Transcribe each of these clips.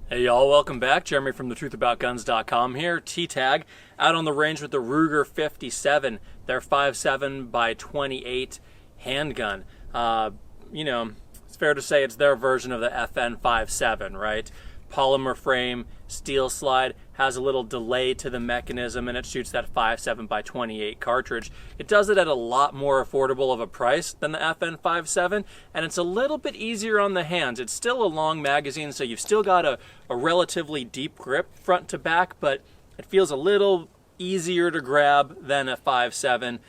Hey y'all, welcome back. Jeremy from thetruthaboutguns.com here. TTAG out on the range with the Ruger-57, their 5.7 by 28 handgun. It's fair to say it's their version of the FN 5.7, right? Polymer frame, steel slide, has a little delay to the mechanism, and it shoots that 5.7 by 28 cartridge. It does it at a lot more affordable of a price than the FN 5.7, and it's a little bit easier on the hands. It's still a long magazine, so you've still got a relatively deep grip front to back, but it feels a little easier to grab than a 5.7.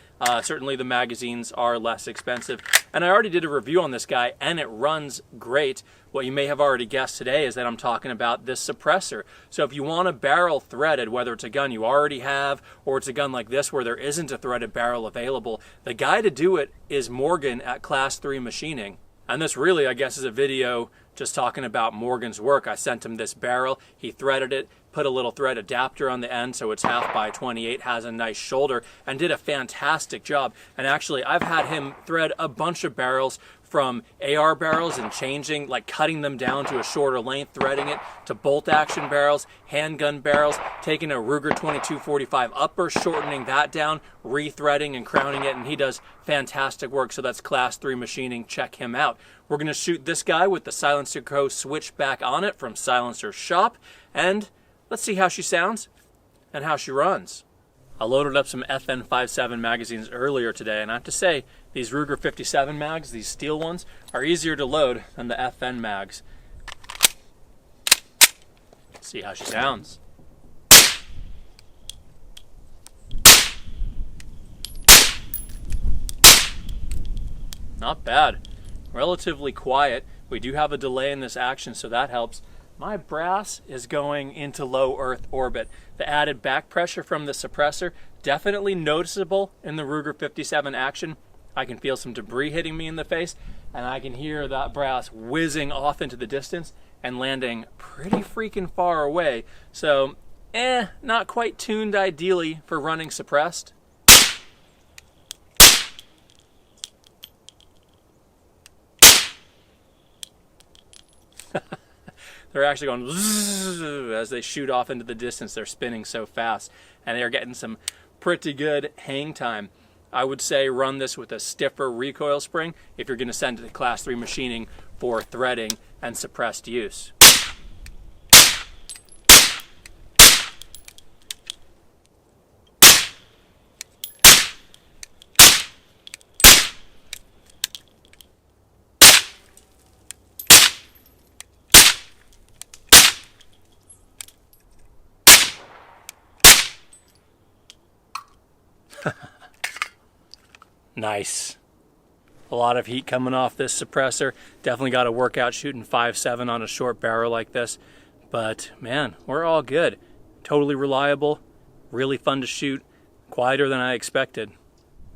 Certainly the magazines are less expensive. And I already did a review on this guy, and it runs great. What you may have already guessed today is that I'm talking about this suppressor. So if you want a barrel threaded, whether it's a gun you already have, or it's a gun like this where there isn't a threaded barrel available, the guy to do it is Morgan at Class 3 Machining. And this really, I guess, is a video just talking about Morgan's work. I sent him this barrel, he threaded it, put a little thread adapter on the end so it's 1/2 by 28, has a nice shoulder, and did a fantastic job. And actually, I've had him thread a bunch of barrels, from AR barrels and changing, like cutting them down to a shorter length, threading it, to bolt action barrels, handgun barrels, taking a Ruger 2245 upper, shortening that down, rethreading and crowning it, and he does fantastic work. So that's Class 3 Machining. Check him out. We're gonna shoot this guy with the Silencer Co. switchback on it from Silencer Shop, and let's see how she sounds and how she runs. I loaded up some FN 5.7 magazines earlier today, and I have to say, these Ruger-57 mags, these steel ones, are easier to load than the FN mags. Let's see how she sounds. Not bad. Relatively quiet. We do have a delay in this action, so that helps. My brass is going into low Earth orbit. The added back pressure from the suppressor, definitely noticeable in the Ruger-57 action. I can feel some debris hitting me in the face, and I can hear that brass whizzing off into the distance and landing pretty freaking far away. So, not quite tuned ideally for running suppressed. They're actually going zzz as they shoot off into the distance. They're spinning so fast, and they're getting some pretty good hang time. I would say run this with a stiffer recoil spring if you're going to send it to Class 3 Machining for threading and suppressed use. Nice. A lot of heat coming off this suppressor. Definitely got to work out shooting 5.7 on a short barrel like this. But man, we're all good. Totally reliable, really fun to shoot, quieter than I expected.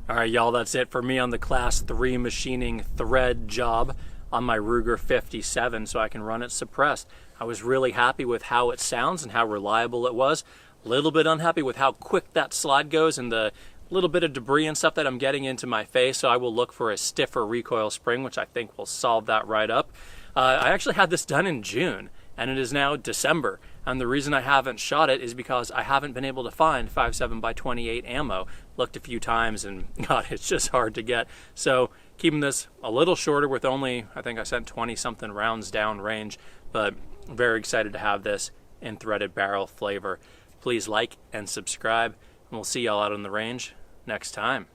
All right, y'all, that's it for me on the Class 3 Machining thread job on my Ruger-57 so I can run it suppressed. I was really happy with how it sounds and how reliable it was. A little bit unhappy with how quick that slide goes and the little bit of debris and stuff that I'm getting into my face, so I will look for a stiffer recoil spring, which I think will solve that right up. I actually had this done in June, and it is now December, and the reason I haven't shot it is because I haven't been able to find 5.7 by 28 ammo. Looked a few times, and God, it's just hard to get. So keeping this a little shorter with only, I think I sent 20-something rounds down range, but very excited to have this in threaded barrel flavor. Please like and subscribe, and we'll see y'all out on the range next time.